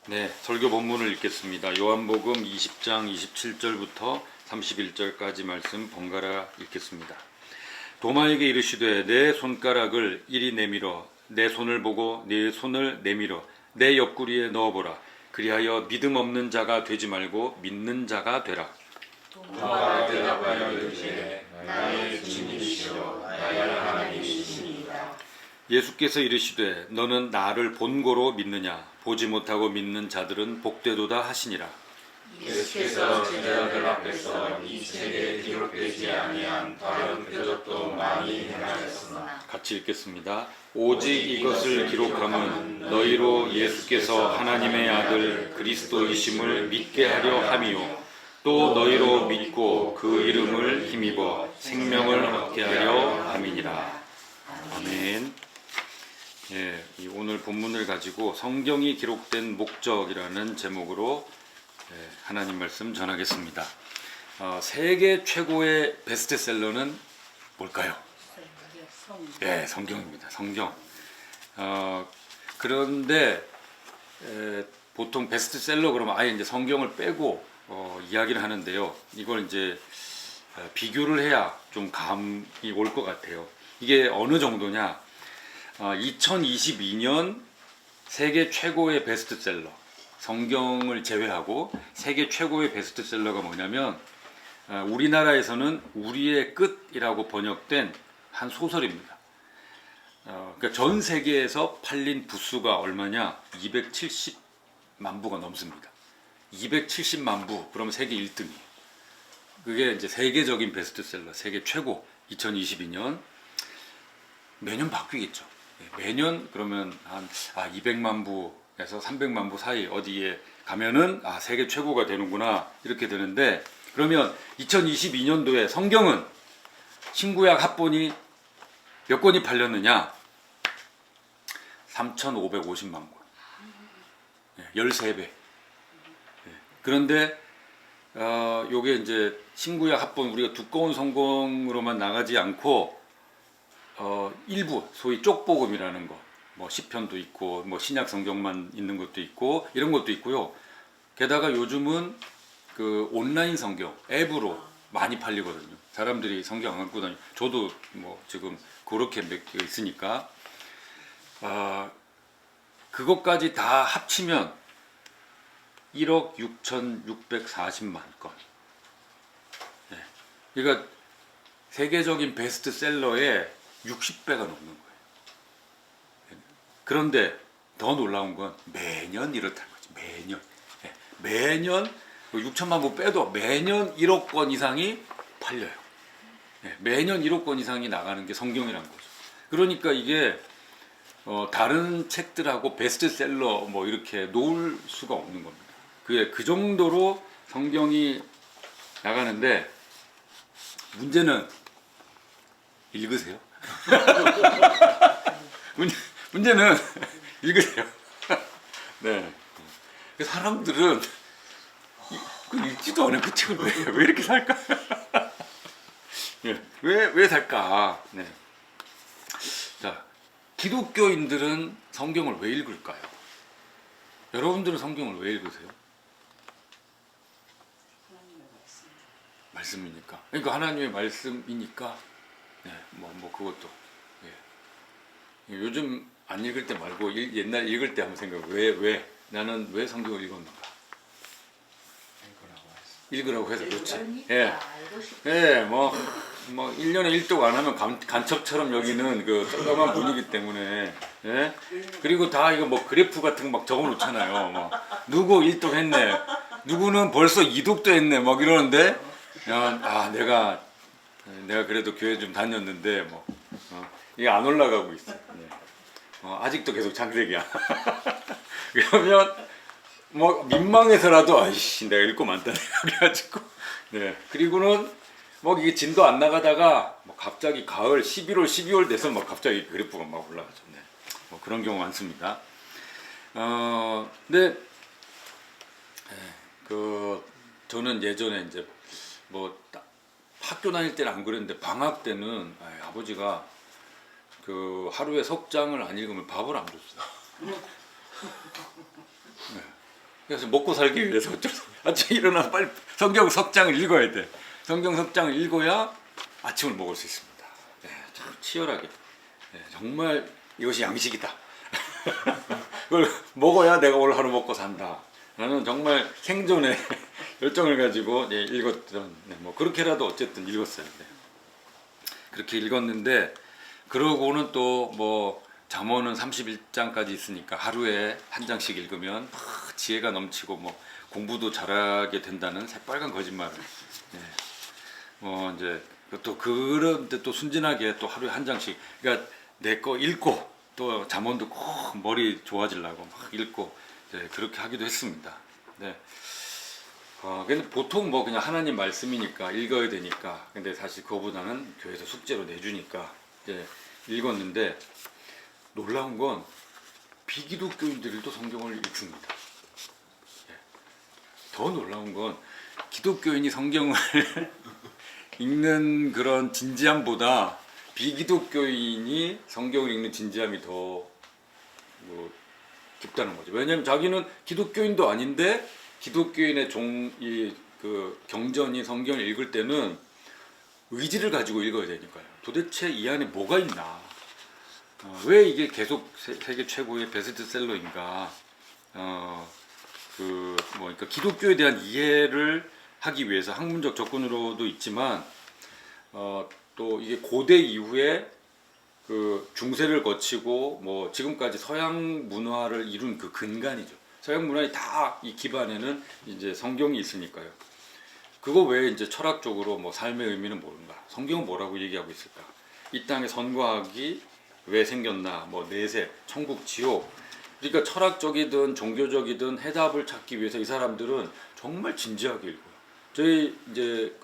네, 설교 본문을 읽겠습니다. 요한복음 20장 27절부터 31절까지 말씀 번갈아 읽겠습니다. 도마에게 이르시되 내 손가락을 이리 내밀어 내 손을 보고 내 손을 내밀어 내 옆구리에 넣어보라. 그리하여 믿음 없는 자가 되지 말고 믿는 자가 되라. 도마가 대답하여 이르시되 나의 주님이시여 나의 하나님이시니이다. 예수께서 이르시되 너는 나를 본고로 믿느냐? 보지 못하고 믿는 자들은 복되도다 하시니라. 예수께서 제자들 앞에서 이 책에 기록되지 아니한 다른 표적도 많이 행하셨으나 같이 읽겠습니다. 오직 이것을 기록함은 너희로 예수께서 하나님의 아들 그리스도이심을 믿게 하려 함이요 또 너희로 믿고 그 이름을 힘입어 생명을 얻게 하려 함이니라. 아멘. 예, 오늘 본문을 가지고 성경이 기록된 목적이라는 제목으로 하나님 말씀 전하겠습니다. 세계 최고의 베스트셀러는 뭘까요? 예, 성경입니다. 성경. 그런데 보통 베스트셀러 그러면 아예 이제 성경을 빼고 이야기를 하는데요. 이걸 이제 비교를 해야 좀 감이 올 것 같아요. 이게 어느 정도냐? 2022년 세계 최고의 베스트셀러, 성경을 제외하고 세계 최고의 베스트셀러가 뭐냐면 우리나라에서는 우리의 끝이라고 번역된 한 소설입니다. 그러니까 전 세계에서 팔린 부수가 얼마냐? 270만 부가 넘습니다. 270만 부, 그러면 세계 1등이에요. 그게 이제 세계적인 베스트셀러, 세계 최고 2022년. 매년 바뀌겠죠. 매년 그러면 한 200만 부에서 300만 부 사이 어디에 가면은 세계 최고가 되는구나 이렇게 되는데, 그러면 2022년도에 성경은 신구약 합본이 몇 권이 팔렸느냐? 3,550만 권. 13배. 그런데 요게 이제 신구약 합본 우리가 두꺼운 성경으로만 나가지 않고 일부 소위 쪽복음이라는 거, 뭐 시편도 있고 뭐 신약 성경만 있는 것도 있고 이런 것도 있고요. 게다가 요즘은 그 온라인 성경 앱으로 많이 팔리거든요. 사람들이 성경 안 갖고 다니. 저도 뭐 지금 그렇게 몇 개 있으니까 그것까지 다 합치면 1억 6,640만 건. 네. 그러니까 세계적인 베스트셀러의 60배가 넘는 거예요. 그런데 더 놀라운 건 매년 이렇다는 거지. 매년. 네. 매년 6천만 부 빼도 매년 1억 권 이상이 팔려요. 네. 매년 1억 권 이상이 나가는 게 성경이라는 거죠. 그러니까 이게 다른 책들하고 베스트셀러 뭐 이렇게 놓을 수가 없는 겁니다. 그게 그 정도로 성경이 나가는데, 문제는 읽으세요. 문제는 읽으세요. 네. 사람들은 읽지도 않은 그 책을 왜 이렇게 살까? 네. 왜 살까? 네. 자, 기독교인들은 성경을 왜 읽을까요? 여러분들은 성경을 왜 읽으세요? 말씀이니까. 그러니까 하나님의 말씀이니까. 네, 뭐 그것도. 예. 요즘 안 읽을 때 말고 옛날 읽을 때 한번 생각해. 왜 나는 왜 성경을 읽었는가? 읽으라고 해서 그렇지. 예. 예, 뭐 1년에 1독 안 하면 간첩처럼 여기는 그 썰렁한 분위기 때문에. 예? 그리고 다 이거 뭐 그래프 같은 거 막 적어 놓잖아요. 뭐 누구 1독 했네. 누구는 벌써 2독도 했네. 막 이러는데 내가 그래도 교회 좀 다녔는데 뭐 이게 안 올라가고 있어. 네. 아직도 계속 장색이야. 그러면 뭐 민망해서라도 아이씨 내가 읽고 많다네 그래가지고. 네. 그리고는 뭐 이게 진도 안 나가다가 뭐 갑자기 가을 11월 12월 돼서 막 갑자기 그래프가 막 올라가죠. 네. 뭐 그런 경우 많습니다. 근데 저는 예전에 이제 뭐 학교 다닐 때는 안 그랬는데 방학 때는 아버지가 그 하루에 석 장을 안 읽으면 밥을 안 줬어요. 네. 그래서 먹고 살기 위해서 어쩔 수 아침에 일어나서 빨리 성경 석장을 읽어야 돼. 성경 석장을 읽어야 아침을 먹을 수 있습니다. 네, 참 치열하게. 네, 정말 이것이 양식이다. 그걸 먹어야 내가 오늘 하루 먹고 산다. 나는 정말 생존의 열정을 가지고 네, 읽었던, 네, 뭐 그렇게라도 어쨌든 읽었어요. 네. 그렇게 읽었는데 그러고는 또 뭐 잠언은 31장까지 있으니까 하루에 한 장씩 읽으면 막 지혜가 넘치고 뭐 공부도 잘하게 된다는 새빨간 거짓말을. 네. 이제 또 그런데 또 순진하게 또 하루에 한 장씩, 그러니까 내 거 읽고 또 잠언도 꼭 머리 좋아지려고 막 읽고 네, 그렇게 하기도 했습니다. 네. 근데 보통 뭐 그냥 하나님 말씀이니까 읽어야 되니까, 근데 사실 그거보다는 교회에서 숙제로 내주니까 이제 읽었는데 놀라운 건 비기독교인들도 성경을 읽습니다. 네. 더 놀라운 건 기독교인이 성경을 읽는 그런 진지함보다 비기독교인이 성경을 읽는 진지함이 더 뭐 깊다는 거죠. 왜냐하면 자기는 기독교인도 아닌데 기독교인의 그 경전이 성경을 읽을 때는 의지를 가지고 읽어야 되니까요. 도대체 이 안에 뭐가 있나? 왜 이게 계속 세계 최고의 베스트셀러인가? 그러니까 기독교에 대한 이해를 하기 위해서 학문적 접근으로도 있지만, 또 이게 고대 이후에 그 중세를 거치고 뭐 지금까지 서양 문화를 이룬 그 근간이죠. 서양 문화의 다 이 기반에는 이제 성경이 있으니까요. 그거 외에 이제 철학적으로 뭐 삶의 의미는 뭔가, 성경은 뭐라고 얘기하고 있을까? 이 땅에 선과 악이 왜 생겼나? 뭐 내세, 천국, 지옥. 그러니까 철학적이든 종교적이든 해답을 찾기 위해서 이 사람들은 정말 진지하게 읽어요. 저희 이제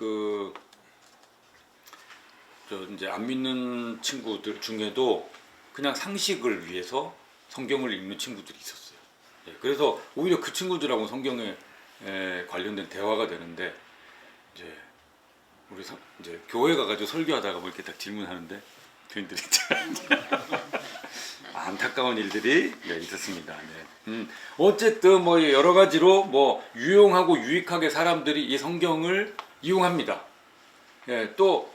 이제 안 믿는 친구들 중에도 그냥 상식을 위해서 성경을 읽는 친구들이 있었어요. 네, 그래서 오히려 그 친구들하고 성경에 관련된 대화가 되는데, 이제 우리 이제 교회 가가지고 설교하다가 뭐 이렇게 딱 질문하는데 교인들이 안타까운 일들이 네, 있었습니다. 네. 어쨌든 뭐 여러 가지로 뭐 유용하고 유익하게 사람들이 이 성경을 이용합니다. 예, 또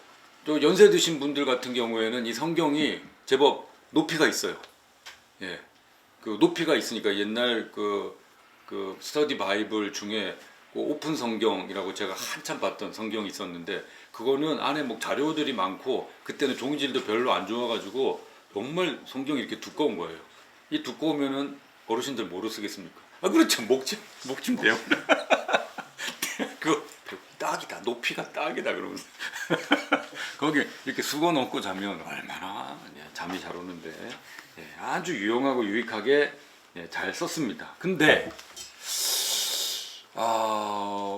연세 드신 분들 같은 경우에는 이 성경이 제법 높이가 있어요. 예, 그 높이가 있으니까 옛날 그 스터디 바이블 중에 그 오픈 성경이라고 제가 한참 봤던 성경이 있었는데, 그거는 안에 뭐 자료들이 많고 그때는 종이질도 별로 안 좋아가지고 정말 성경이 이렇게 두꺼운 거예요. 이 두꺼우면은 어르신들 뭐로 쓰겠습니까? 그렇죠, 목침 돼요. 그 딱이다, 높이가 딱이다 그러면서 거기 이렇게 수건 얹고 자면 얼마나 잠이 잘 오는데, 아주 유용하고 유익하게 잘 썼습니다. 근데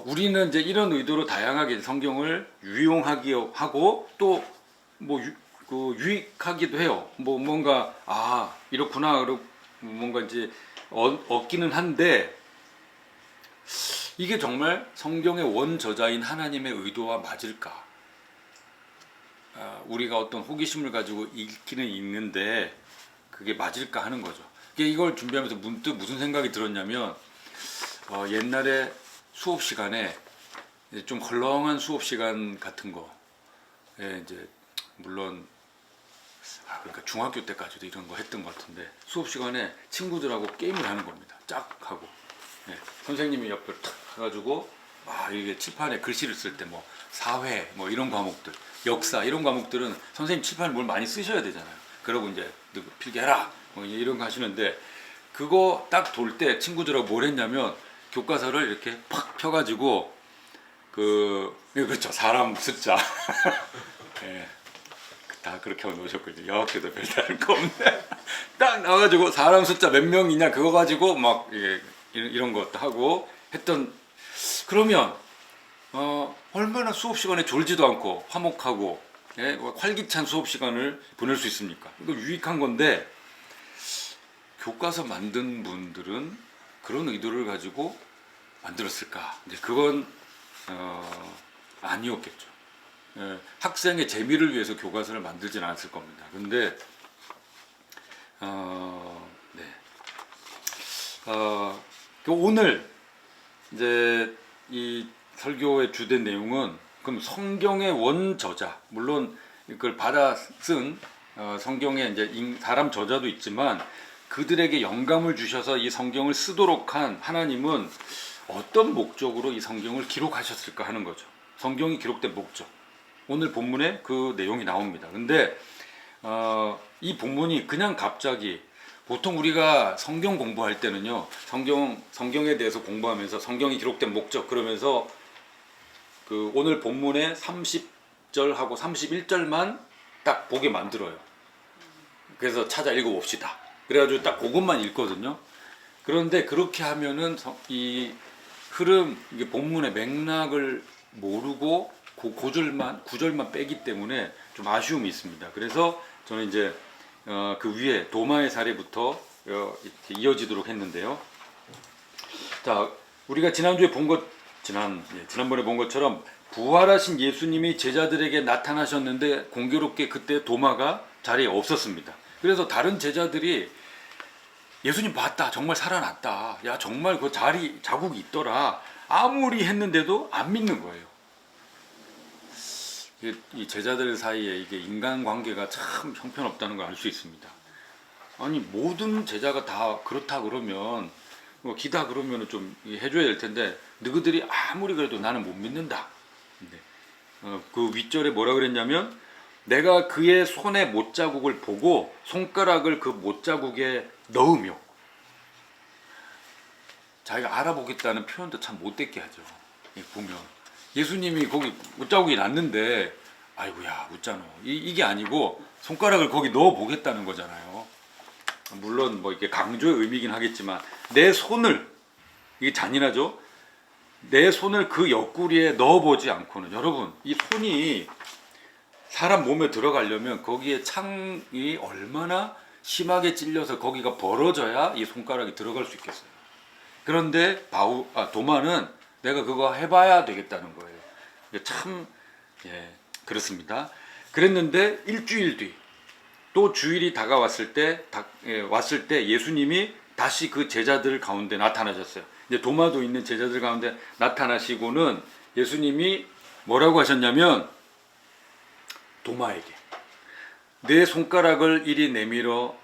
우리는 이제 이런 의도로 다양하게 성경을 유용하게 하고 또 뭐 유익하기도 해요. 뭐 뭔가 이렇구나, 뭔가 이제 얻기는 한데, 이게 정말 성경의 원저자인 하나님의 의도와 맞을까? 우리가 어떤 호기심을 가지고 읽기는 읽는데 그게 맞을까 하는 거죠. 이걸 준비하면서 문득 무슨 생각이 들었냐면, 옛날에 수업 시간에 좀 헐렁한 수업 시간 같은 거, 이제 물론 그러니까 중학교 때까지도 이런 거 했던 것 같은데, 수업 시간에 친구들하고 게임을 하는 겁니다. 짝 하고. 선생님이 옆에 탁 해가지고 이게 칠판에 글씨를 쓸 때 뭐 사회 뭐 이런 과목들, 역사 이런 과목들은 선생님 칠판에 뭘 많이 쓰셔야 되잖아요. 그러고 이제 필기해라 뭐 이런 거 하시는데, 그거 딱 돌 때 친구들하고 뭘 했냐면 교과서를 이렇게 팍 펴가지고 그렇죠, 사람 숫자 다 그렇게 하고 놓으셨거든요. 여학교도 별다른 거 없네. 딱 나와가지고 사람 숫자 몇 명이냐 그거 가지고 막 이런 것도 하고 했던. 그러면 얼마나 수업 시간에 졸지도 않고 화목하고 활기찬 수업 시간을 보낼 수 있습니까? 이거 유익한 건데, 교과서 만든 분들은 그런 의도를 가지고 만들었을까? 이제 그건 아니었겠죠. 학생의 재미를 위해서 교과서를 만들진 않았을 겁니다. 근데 오늘 이제 이 설교의 주된 내용은 그럼 성경의 원저자, 물론 그걸 받아 쓴 성경에 이제 사람 저자도 있지만 그들에게 영감을 주셔서 이 성경을 쓰도록 한 하나님은 어떤 목적으로 이 성경을 기록하셨을까 하는 거죠. 성경이 기록된 목적. 오늘 본문에 그 내용이 나옵니다. 근데 이 본문이 그냥 갑자기 보통 우리가 성경 공부할 때는요, 성경에 대해서 공부하면서 성경이 기록된 목적 그러면서 그 오늘 본문의 30절하고 31절만 딱 보게 만들어요. 그래서 찾아 읽어봅시다. 그래가지고 딱 그것만 읽거든요. 그런데 그렇게 하면은 이 흐름, 이게 본문의 맥락을 모르고 구절만 빼기 때문에 좀 아쉬움이 있습니다. 그래서 저는 이제 그 위에 도마의 사례부터 이렇게 이어지도록 했는데요. 자, 우리가 지난번에 본 것처럼 부활하신 예수님이 제자들에게 나타나셨는데 공교롭게 그때 도마가 자리에 없었습니다. 그래서 다른 제자들이 예수님 봤다, 정말 살아났다, 야 정말 그 자국이 있더라 아무리 했는데도 안 믿는 거예요. 이 제자들 사이에 이게 인간관계가 참 형편없다는 걸 알 수 있습니다. 아니 모든 제자가 다 그렇다 그러면 뭐 기다 그러면 좀 해줘야 될 텐데 너희들이 아무리 그래도 나는 못 믿는다. 그 윗절에 뭐라 그랬냐면 내가 그의 손의 못자국을 보고 손가락을 그 못자국에 넣으며, 자기가 알아보겠다는 표현도 참 못됐게 하죠. 보면 예수님이 거기 못자국이 났는데 아이고야 묻잖아, 이게 아니고 손가락을 거기 넣어 보겠다는 거잖아요. 물론 뭐 이게 강조의 의미긴 하겠지만 내 손을, 이게 잔인하죠. 내 손을 그 옆구리에 넣어보지 않고는, 여러분 이 손이 사람 몸에 들어가려면 거기에 창이 얼마나 심하게 찔려서 거기가 벌어져야 이 손가락이 들어갈 수 있겠어요. 그런데 도마는 내가 그거 해봐야 되겠다는 거예요. 참 그렇습니다. 그랬는데 일주일 뒤 또 주일이 다가왔을 때 예수님이 다시 그 제자들 가운데 나타나셨어요. 이제 도마도 있는 제자들 가운데 나타나시고는 예수님이 뭐라고 하셨냐면 도마에게 내 손가락을 이리 내밀어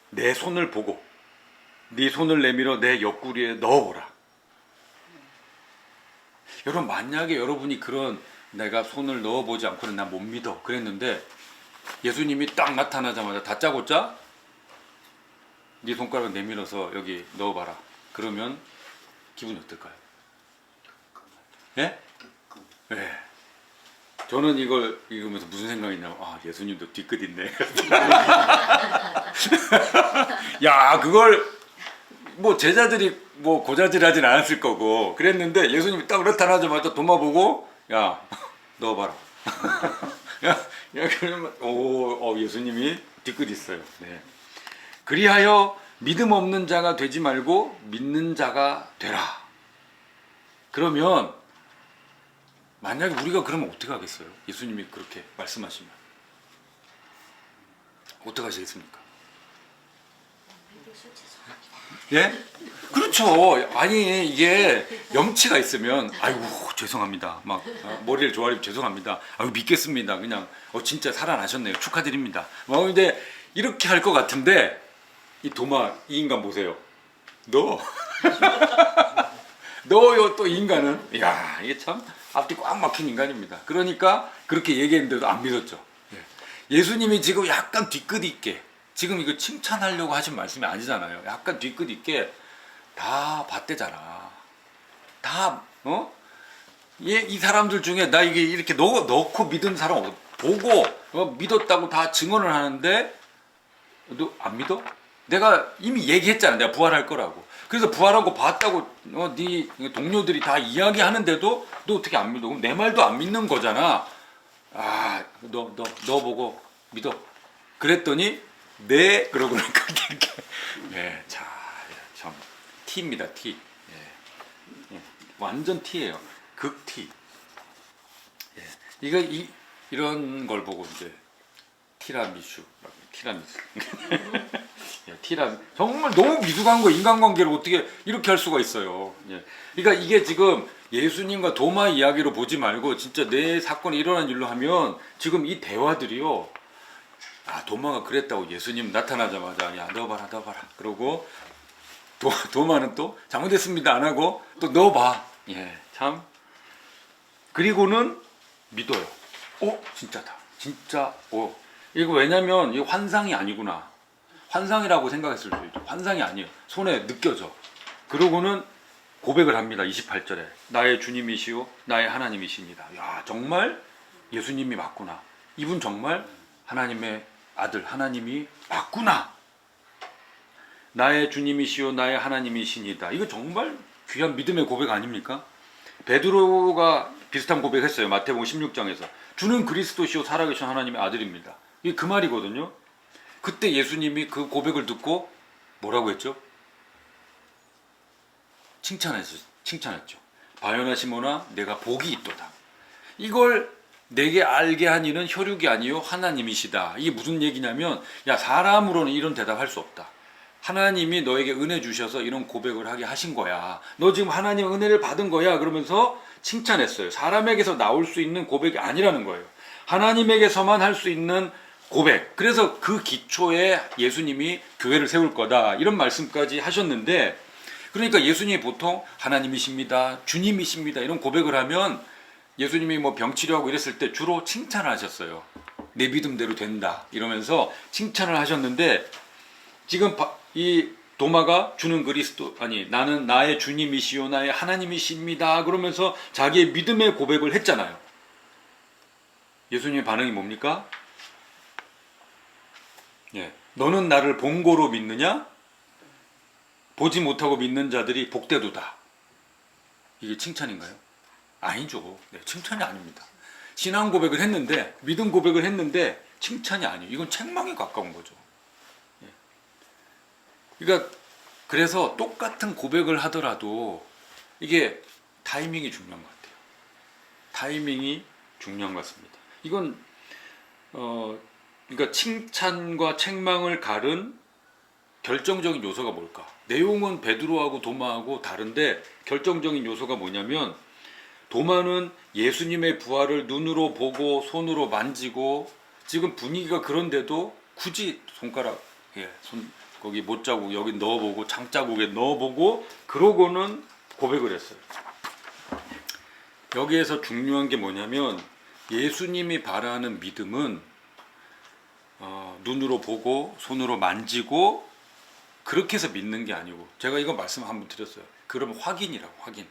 내 손을 보고 네 손을 내밀어 내 옆구리에 넣어보라. 여러분 만약에 여러분이 그런 내가 손을 넣어보지 않고는 난 못 믿어 그랬는데 예수님이 딱 나타나자마자 다짜고짜 네 손가락을 내밀어서 여기 넣어봐라. 그러면 기분이 어떨까요? 예? 네. 저는 이걸 읽으면서 무슨 생각이 나면 예수님도 뒤끝 있네. 야 그걸 뭐 제자들이 뭐 고자질하진 않았을 거고 그랬는데 예수님이 딱 나타나자마자 도마 보고 야 넣어봐라. 야 그러면 예수님이 뒤끝 있어요. 네. 그리하여 믿음 없는 자가 되지 말고 믿는 자가 되라. 그러면 만약에 우리가 그러면 어떻게 하겠어요? 예수님이 그렇게 말씀하시면 어떻게 하시겠습니까? 예? 그렇죠. 아니 이게 염치가 있으면 아이고 죄송합니다. 막 머리를 조아리고 죄송합니다. 아이고 믿겠습니다. 그냥 진짜 살아나셨네요. 축하드립니다. 근데 이렇게 할 것 같은데 이 도마 이 인간 보세요. 너요 또 인간은 야 이게 참 앞뒤 꽉 막힌 인간입니다. 그러니까 그렇게 얘기했는데도 안 믿었죠. 예수님이 지금 약간 뒤끝 있게 지금 이거 칭찬하려고 하신 말씀이 아니잖아요. 약간 뒤끝 있게 다 봤대잖아. 다 이 사람들 중에 나 이게 이렇게 넣고 믿은 사람 보고 믿었다고 다 증언을 하는데 너 안 믿어? 내가 이미 얘기했잖아. 내가 부활할 거라고. 그래서 부활하고 봤다고 네 동료들이 다 이야기하는데도 너 어떻게 안 믿어? 그럼 내 말도 안 믿는 거잖아. 너 보고 믿어. 그랬더니 네 그러고 이렇게 네, 자, 참 T입니다. T. 완전 T예요. 극 T. 이런 걸 보고 이제 티라미수 예, T라는 정말 너무 미숙한 거 인간관계를 어떻게 이렇게 할 수가 있어요. 예. 그러니까 이게 지금 예수님과 도마 이야기로 보지 말고 진짜 내 사건이 일어난 일로 하면 지금 이 대화들이요. 아 도마가 그랬다고 예수님 나타나자마자 야 넣어봐라 그러고 도마는 또 잘못했습니다 안 하고 또 넣어봐. 예, 참. 그리고는 믿어요. 진짜다. 진짜. 이거 왜냐면 이거 환상이 아니구나. 환상이라고 생각했을 수 있죠. 환상이 아니에요. 손에 느껴져. 그러고는 고백을 합니다. 28절에 나의 주님이시오 나의 하나님이십니다. 야 정말 예수님이 맞구나. 이분 정말 하나님의 아들 하나님이 맞구나. 나의 주님이시오 나의 하나님이시니다. 이거 정말 귀한 믿음의 고백 아닙니까? 베드로가 비슷한 고백했어요. 마태복음 16장에서 주는 그리스도시오 살아계신 하나님의 아들입니다. 이게 그 말이거든요. 그때 예수님이 그 고백을 듣고 뭐라고 했죠? 칭찬했죠. 바요나 시몬아 내가 복이 있도다. 이걸 내게 알게 한 이는 혈육이 아니요 하나님이시다. 이게 무슨 얘기냐면 야 사람으로는 이런 대답할 수 없다. 하나님이 너에게 은혜 주셔서 이런 고백을 하게 하신 거야. 너 지금 하나님 은혜를 받은 거야. 그러면서 칭찬했어요. 사람에게서 나올 수 있는 고백이 아니라는 거예요. 하나님에게서만 할 수 있는 고백. 그래서 그 기초에 예수님이 교회를 세울 거다. 이런 말씀까지 하셨는데 그러니까 예수님이 보통 하나님이십니다. 주님이십니다. 이런 고백을 하면 예수님이 뭐 병치료하고 이랬을 때 주로 칭찬을 하셨어요. 내 믿음대로 된다. 이러면서 칭찬을 하셨는데 지금 이 도마가 주는 그리스도 아니 나는 나의 주님이시요 나의 하나님이십니다. 그러면서 자기의 믿음의 고백을 했잖아요. 예수님의 반응이 뭡니까? 예, 너는 나를 본고로 믿느냐? 보지 못하고 믿는 자들이 복되도다. 이게 칭찬인가요? 아니죠. 네, 칭찬이 아닙니다. 신앙 고백을 했는데 믿음 고백을 했는데 칭찬이 아니에요. 이건 책망에 가까운 거죠. 예. 그러니까 그래서 똑같은 고백을 하더라도 이게 타이밍이 중요한 것 같아요. 타이밍이 중요한 것 같습니다. 이건 그러니까 칭찬과 책망을 가른 결정적인 요소가 뭘까? 내용은 베드로하고 도마하고 다른데 결정적인 요소가 뭐냐면 도마는 예수님의 부활을 눈으로 보고 손으로 만지고 지금 분위기가 그런데도 굳이 손가락 거기 못자국 여기 넣어보고 장자국에 넣어보고 그러고는 고백을 했어요. 여기에서 중요한 게 뭐냐면 예수님이 바라는 믿음은 눈으로 보고 손으로 만지고 그렇게 해서 믿는 게 아니고 제가 이거 말씀 한번 드렸어요. 그러면 확인이라고 확인.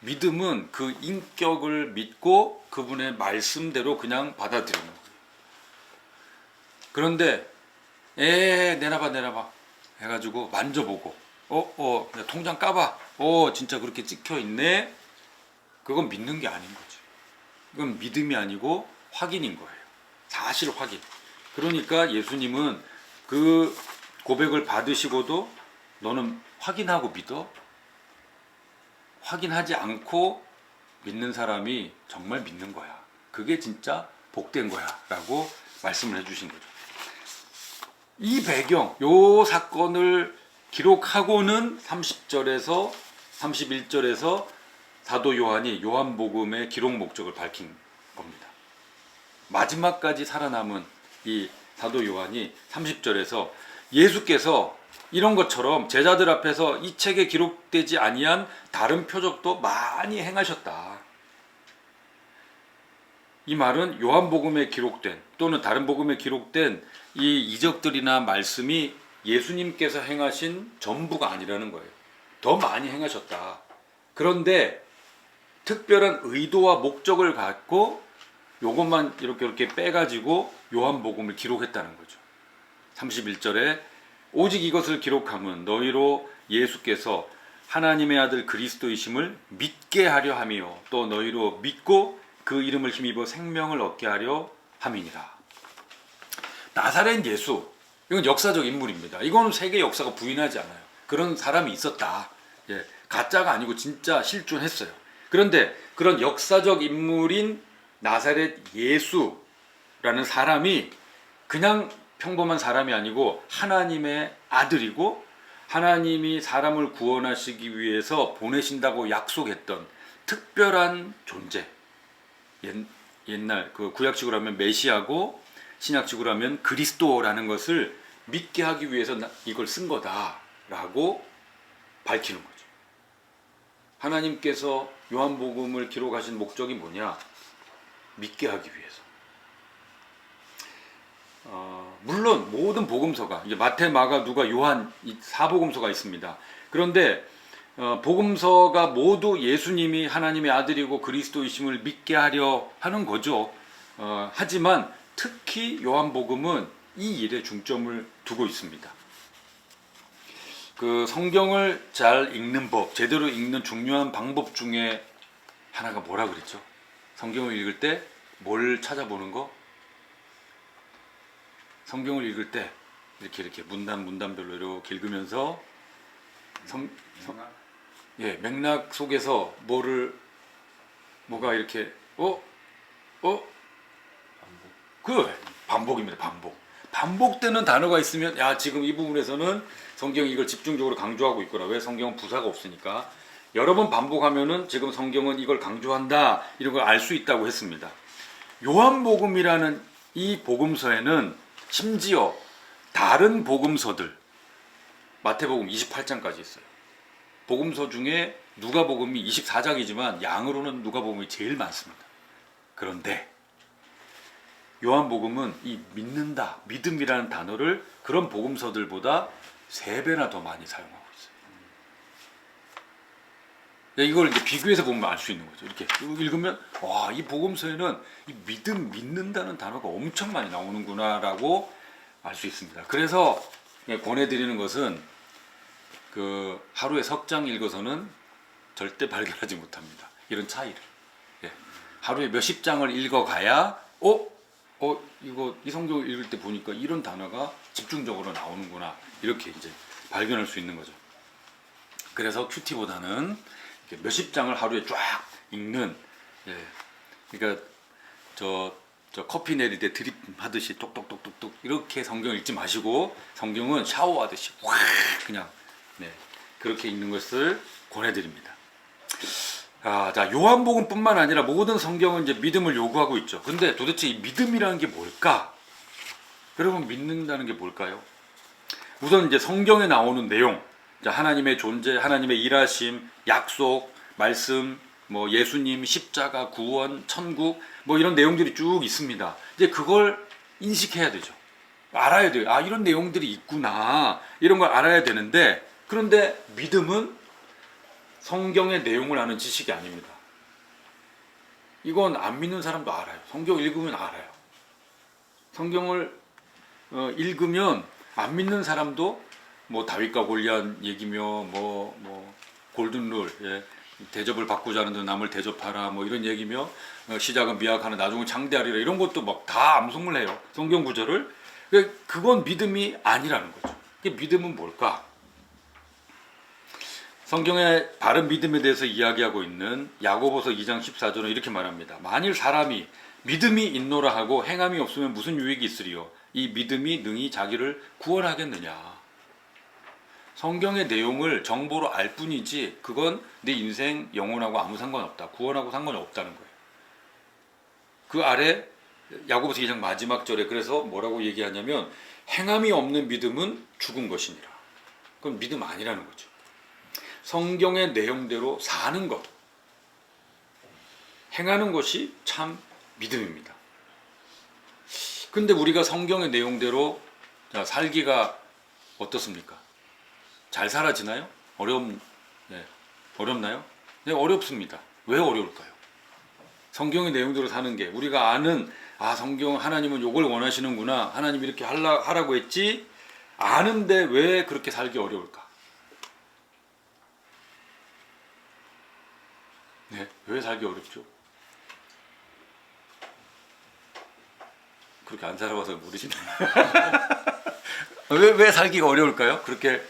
믿음은 그 인격을 믿고 그분의 말씀대로 그냥 받아들이는 거예요. 그런데 내놔봐 해가지고 만져보고 통장 까봐 진짜 그렇게 찍혀있네. 그건 믿는 게 아닌 거죠. 그건 믿음이 아니고 확인인 거예요. 사실 확인. 그러니까 예수님은 그 고백을 받으시고도 너는 확인하고 믿어? 확인하지 않고 믿는 사람이 정말 믿는 거야. 그게 진짜 복된 거야 라고 말씀을 해주신 거죠. 이 배경, 요 사건을 기록하고는 30절에서 31절에서 사도 요한이 요한복음의 기록 목적을 밝힌 겁니다. 마지막까지 살아남은 이 사도 요한이 30절에서 예수께서 이런 것처럼 제자들 앞에서 이 책에 기록되지 아니한 다른 표적도 많이 행하셨다. 이 말은 요한복음에 기록된 또는 다른 복음에 기록된 이 이적들이나 말씀이 예수님께서 행하신 전부가 아니라는 거예요. 더 많이 행하셨다. 그런데 특별한 의도와 목적을 갖고 요것만 이렇게 빼가지고 요한복음을 기록했다는 거죠. 31절에 오직 이것을 기록함은 너희로 예수께서 하나님의 아들 그리스도이심을 믿게 하려 함이요 또 너희로 믿고 그 이름을 힘입어 생명을 얻게 하려 함이니라. 나사렛 예수, 이건 역사적 인물입니다. 이거는 세계 역사가 부인하지 않아요. 그런 사람이 있었다. 가짜가 아니고 진짜 실존했어요. 그런데 그런 역사적 인물인 나사렛 예수라는 사람이 그냥 평범한 사람이 아니고 하나님의 아들이고 하나님이 사람을 구원하시기 위해서 보내신다고 약속했던 특별한 존재. 옛날 그 구약식으로 하면 메시아고 신약식으로 하면 그리스도라는 것을 믿게 하기 위해서 이걸 쓴 거다라고 밝히는 거죠. 하나님께서 요한복음을 기록하신 목적이 뭐냐? 믿게 하기 위해서. 물론 모든 복음서가 이제 마태, 마가, 누가, 요한 이 4복음서가 있습니다. 그런데 복음서가 모두 예수님이 하나님의 아들이고 그리스도이심을 믿게 하려 하는 거죠. 하지만 특히 요한복음은 이 일에 중점을 두고 있습니다. 그 성경을 잘 읽는 법, 제대로 읽는 중요한 방법 중에 하나가 뭐라 그랬죠? 성경을 읽을 때 뭘 찾아보는 거? 성경을 읽을 때 이렇게 문단별로 이렇게 읽으면서 맥락 속에서 뭐가 이렇게 반복입니다. 반복되는 단어가 있으면 야, 지금 이 부분에서는 성경이 이걸 집중적으로 강조하고 있구나. 왜? 성경은 부사가 없으니까. 여러 번 반복하면은 지금 성경은 이걸 강조한다, 이런 걸 알 수 있다고 했습니다. 요한복음이라는 이 복음서에는 심지어 다른 복음서들, 마태복음 28장까지 있어요. 복음서 중에 누가복음이 24장이지만 양으로는 누가복음이 제일 많습니다. 그런데 요한복음은 이 믿는다, 믿음이라는 단어를 그런 복음서들보다 3배나 더 많이 사용하고 있어요. 이걸 이제 비교해서 보면 알 수 있는 거죠. 이렇게 읽으면 와, 이 복음서에는 이 믿는다는 단어가 엄청 많이 나오는구나라고 알 수 있습니다. 그래서 권해드리는 것은 그 하루에 석 장 읽어서는 절대 발견하지 못합니다. 이런 차이를. 하루에 몇십 장을 읽어가야 이거 이 성경을 읽을 때 보니까 이런 단어가 집중적으로 나오는구나, 이렇게 이제 발견할 수 있는 거죠. 그래서 큐티보다는 몇십 장을 하루에 쫙 읽는, 그러니까 저 커피 내릴 때 드립 하듯이 똑똑똑똑똑 이렇게 성경을 읽지 마시고 성경은 샤워하듯이 확 그냥 그렇게 읽는 것을 권해드립니다. 자, 요한복음뿐만 아니라 모든 성경은 이제 믿음을 요구하고 있죠. 근데 도대체 이 믿음이라는 게 뭘까? 여러분, 믿는다는 게 뭘까요? 우선 이제 성경에 나오는 내용, 하나님의 존재, 하나님의 일하심, 약속, 말씀, 뭐 예수님, 십자가, 구원, 천국, 뭐 이런 내용들이 쭉 있습니다. 이제 그걸 인식해야 되죠. 알아야 돼요. 아, 이런 내용들이 있구나, 이런 걸 알아야 되는데, 그런데 믿음은 성경의 내용을 아는 지식이 아닙니다. 이건 안 믿는 사람도 알아요. 성경 읽으면 알아요. 성경을 읽으면 안 믿는 사람도 뭐 다윗과 골리앗 얘기며 뭐 골든룰, 대접을 받고자 하는 데 남을 대접하라, 뭐 이런 얘기며 시작은 미약하나 나중은 창대하리라, 이런 것도 막 다 암송을 해요. 성경 구절을. 그건 믿음이 아니라는 거죠. 믿음은 뭘까? 성경의 바른 믿음에 대해서 이야기하고 있는 야고보서 2장 14절은 이렇게 말합니다. 만일 사람이 믿음이 있노라 하고 행함이 없으면 무슨 유익이 있으리요? 이 믿음이 능히 자기를 구원하겠느냐? 성경의 내용을 정보로 알 뿐이지 그건 내 인생 영혼하고 아무 상관없다. 구원하고 상관이 없다는 거예요. 그 아래 야고보서 2장 마지막 절에 그래서 뭐라고 얘기하냐면 행함이 없는 믿음은 죽은 것이니라. 그건 믿음 아니라는 거죠. 성경의 내용대로 사는 것, 행하는 것이 참 믿음입니다. 근데 우리가 성경의 내용대로 살기가 어떻습니까? 잘 살아지나요? 어렵나요? 네, 어렵습니다. 왜 어려울까요? 성경의 내용대로 사는 게 우리가 아는, 성경 하나님은 요걸 원하시는구나, 하나님 이렇게 하라고 했지, 아는데 왜 그렇게 살기 어려울까? 왜 살기 어렵죠? 그렇게 안 살아봐서 모르시나요? 왜 살기가 어려울까요? 그렇게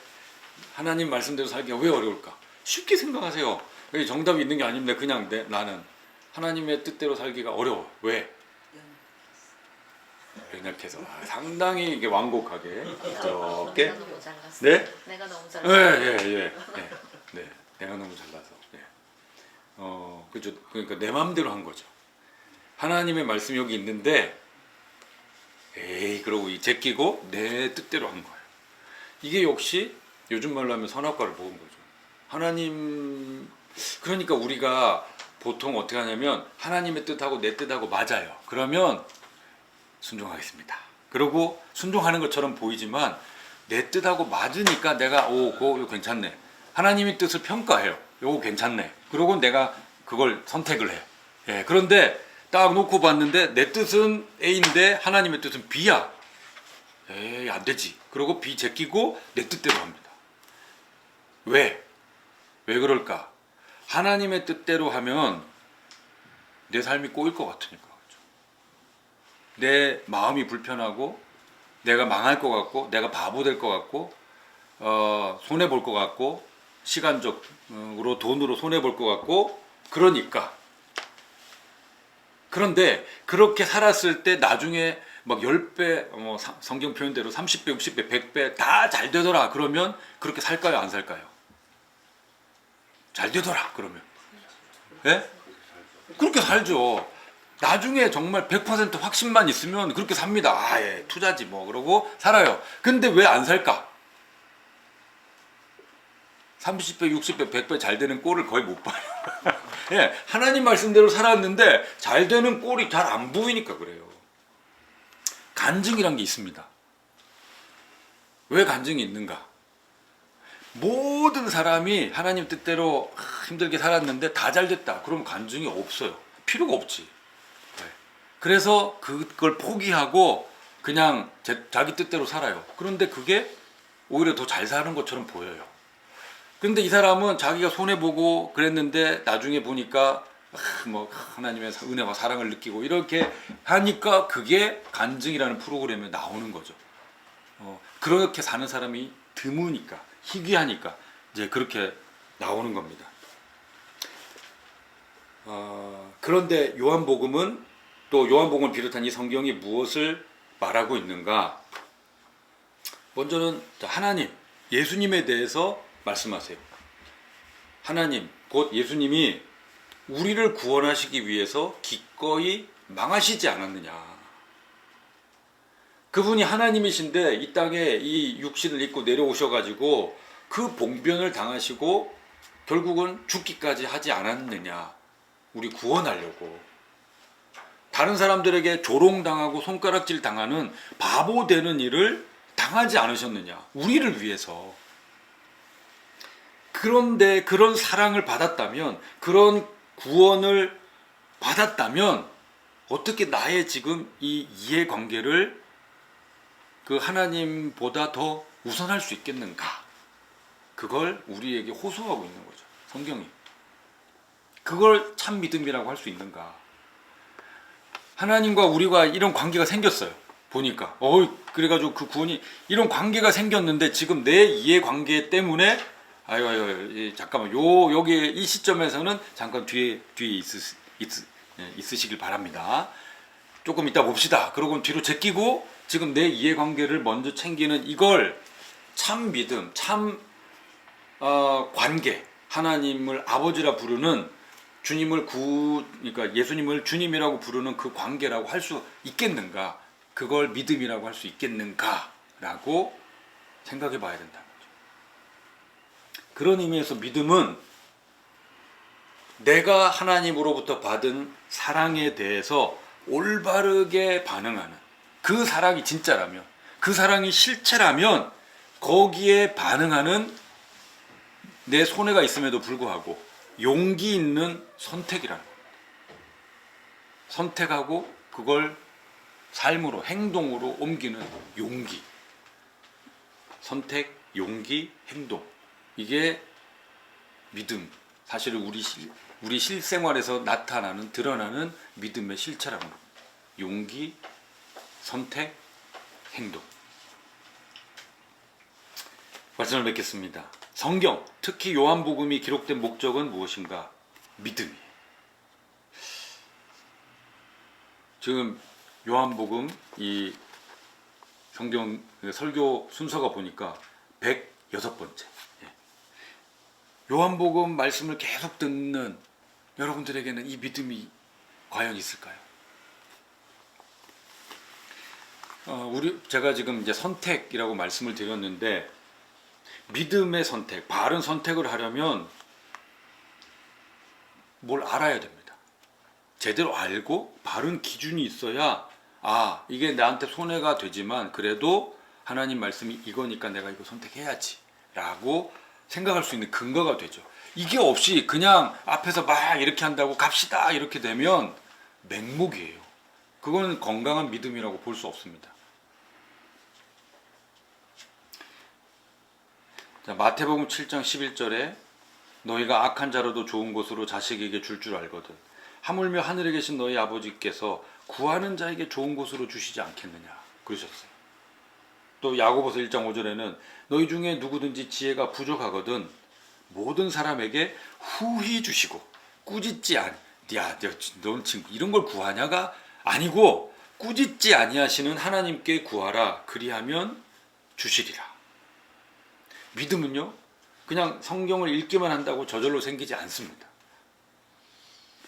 하나님 말씀대로 살기가 왜 어려울까? 쉽게 생각하세요. 여기 정답이 있는 게 아닙니다. 그냥 나는 하나님의 뜻대로 살기가 어려워. 왜? 연약해서 상당히 이게 완곡하게 이렇게. 내가 너무 잘났어. 네? 내가 너무 예, 잘났어. 네, 내가 너무 잘나서. 예. 그죠. 그러니까 내 마음대로 한 거죠. 하나님의 말씀이 여기 있는데, 에이, 그러고 제끼고 내 뜻대로 한 거예요. 이게 역시 요즘 말로 하면 선악과를 보은 거죠. 하나님, 그러니까 우리가 보통 어떻게 하냐면 하나님의 뜻하고 내 뜻하고 맞아요. 그러면 순종하겠습니다. 그리고 순종하는 것처럼 보이지만 내 뜻하고 맞으니까 내가 그거 괜찮네. 하나님의 뜻을 평가해요. 요거 괜찮네. 그리고 내가 그걸 선택을 해요. 예, 그런데 딱 놓고 봤는데 내 뜻은 A인데 하나님의 뜻은 B야. 에이, 안 되지. 그리고 B 제끼고 내 뜻대로 합니다. 왜? 왜 그럴까? 하나님의 뜻대로 하면 내 삶이 꼬일 것 같으니까. 그렇죠? 내 마음이 불편하고 내가 망할 것 같고 내가 바보 될 것 같고 손해 볼 것 같고 시간적으로 돈으로 손해 볼 것 같고 그러니까. 그런데 그렇게 살았을 때 나중에 막 10배, 성경 표현대로 30배, 60배, 100배 다 잘 되더라. 그러면 그렇게 살까요? 안 살까요? 잘 되더라. 그러면. 예? 그렇게 살죠. 나중에 정말 100% 확신만 있으면 그렇게 삽니다. 아, 예, 투자지 뭐. 그러고 살아요. 근데 왜 안 살까? 30배, 60배, 100배 잘 되는 꼴을 거의 못 봐요. 예, 하나님 말씀대로 살았는데 잘 되는 꼴이 잘 안 보이니까 그래요. 간증이란 게 있습니다. 왜 간증이 있는가? 모든 사람이 하나님 뜻대로 힘들게 살았는데 다 잘 됐다. 그럼 간증이 없어요. 필요가 없지. 네. 그래서 그걸 포기하고 그냥 자기 뜻대로 살아요. 그런데 그게 오히려 더 잘 사는 것처럼 보여요. 근데 이 사람은 자기가 손해보고 그랬는데 나중에 보니까 하나님의 은혜와 사랑을 느끼고 이렇게 하니까 그게 간증이라는 프로그램에 나오는 거죠. 그렇게 사는 사람이 드무니까, 희귀하니까 이제 그렇게 나오는 겁니다. 그런데 요한복음은 또 요한복음을 비롯한 이 성경이 무엇을 말하고 있는가? 먼저는 하나님, 예수님에 대해서 말씀하세요. 하나님, 곧 예수님이 우리를 구원하시기 위해서 기꺼이 망하시지 않았느냐. 그분이 하나님이신데 이 땅에 이 육신을 입고 내려오셔가지고 그 봉변을 당하시고 결국은 죽기까지 하지 않았느냐. 우리 구원하려고. 다른 사람들에게 조롱당하고 손가락질 당하는 바보 되는 일을 당하지 않으셨느냐. 우리를 위해서. 그런데 그런 사랑을 받았다면, 그런 구원을 받았다면 어떻게 나의 지금 이 이해관계를 그 하나님보다 더 우선할 수 있겠는가? 그걸 우리에게 호소하고 있는 거죠. 성경이. 그걸 참 믿음이라고 할 수 있는가? 하나님과 우리가 이런 관계가 생겼어요. 보니까. 그래가지고 그 구원이 이런 관계가 생겼는데 지금 내 이해관계 때문에 잠깐만 여기 이 시점에서는 잠깐 뒤에 있으시길 바랍니다. 조금 이따 봅시다. 그러고 뒤로 제끼고 지금 내 이해관계를 먼저 챙기는 이걸 참 믿음, 참 관계, 하나님을 아버지라 부르는 그러니까 예수님을 주님이라고 부르는 그 관계라고 할 수 있겠는가? 그걸 믿음이라고 할 수 있겠는가라고 생각해 봐야 된다. 그런 의미에서 믿음은 내가 하나님으로부터 받은 사랑에 대해서 올바르게 반응하는, 그 사랑이 진짜라면, 그 사랑이 실체라면 거기에 반응하는 내 손해가 있음에도 불구하고 용기 있는 선택이라는 겁니다. 선택하고 그걸 삶으로, 행동으로 옮기는 용기. 선택, 용기, 행동. 이게 믿음. 사실은 우리 실생활에서 나타나는, 드러나는 믿음의 실체라는 겁니다. 용기, 선택, 행동. 말씀을 맺겠습니다. 성경, 특히 요한복음이 기록된 목적은 무엇인가? 믿음이에요. 지금 요한복음 이 성경 설교 순서가 보니까 106번째. 요한복음 말씀을 계속 듣는 여러분들에게는 이 믿음이 과연 있을까요? 제가 지금 이제 선택이라고 말씀을 드렸는데, 믿음의 선택, 바른 선택을 하려면 뭘 알아야 됩니다. 제대로 알고 바른 기준이 있어야, 이게 나한테 손해가 되지만 그래도 하나님 말씀이 이거니까 내가 이거 선택해야지 라고 생각할 수 있는 근거가 되죠. 이게 없이 그냥 앞에서 막 이렇게 한다고 갑시다 이렇게 되면 맹목이에요. 그거는 건강한 믿음이라고 볼 수 없습니다. 자, 마태복음 7장 11절에 너희가 악한 자로도 좋은 것으로 자식에게 줄 알거든 하물며 하늘에 계신 너희 아버지께서 구하는 자에게 좋은 것으로 주시지 않겠느냐 그러셨어요. 또 야고보서 1장 5절에는 너희 중에 누구든지 지혜가 부족하거든 모든 사람에게 후히 주시고 꾸짖지 넌 지금 이런 걸 구하냐가 아니고 꾸짖지 아니하시는 하나님께 구하라 그리하면 주시리라. 믿음은요 그냥 성경을 읽기만 한다고 저절로 생기지 않습니다.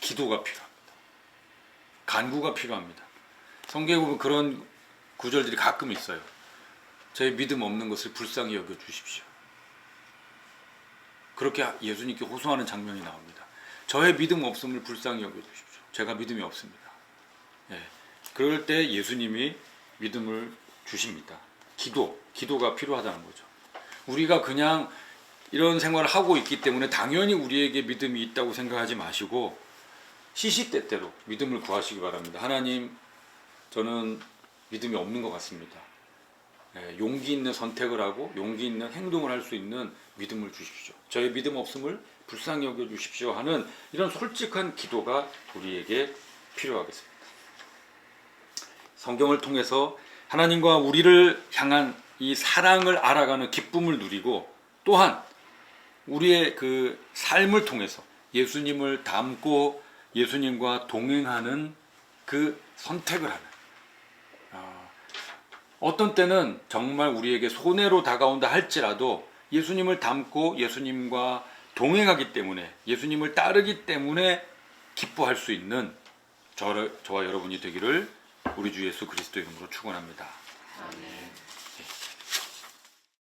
기도가 필요합니다. 간구가 필요합니다. 성경에 보면 그런 구절들이 가끔 있어요. 저의 믿음 없는 것을 불쌍히 여겨 주십시오. 그렇게 예수님께 호소하는 장면이 나옵니다. 저의 믿음 없음을 불쌍히 여겨 주십시오. 제가 믿음이 없습니다. 그럴 때 예수님이 믿음을 주십니다. 기도가 필요하다는 거죠. 우리가 그냥 이런 생활을 하고 있기 때문에 당연히 우리에게 믿음이 있다고 생각하지 마시고 시시때때로 믿음을 구하시기 바랍니다. 하나님, 저는 믿음이 없는 것 같습니다. 용기 있는 선택을 하고 용기 있는 행동을 할 수 있는 믿음을 주십시오. 저의 믿음 없음을 불쌍히 여겨 주십시오 하는 이런 솔직한 기도가 우리에게 필요하겠습니다. 성경을 통해서 하나님과 우리를 향한 이 사랑을 알아가는 기쁨을 누리고 또한 우리의 그 삶을 통해서 예수님을 닮고 예수님과 동행하는 그 선택을 하는, 어떤 때는 정말 우리에게 손해로 다가온다 할지라도 예수님을 닮고 예수님과 동행하기 때문에 예수님을 따르기 때문에 기뻐할 수 있는 저와 여러분이 되기를 우리 주 예수 그리스도 이름으로 축원합니다. 아멘.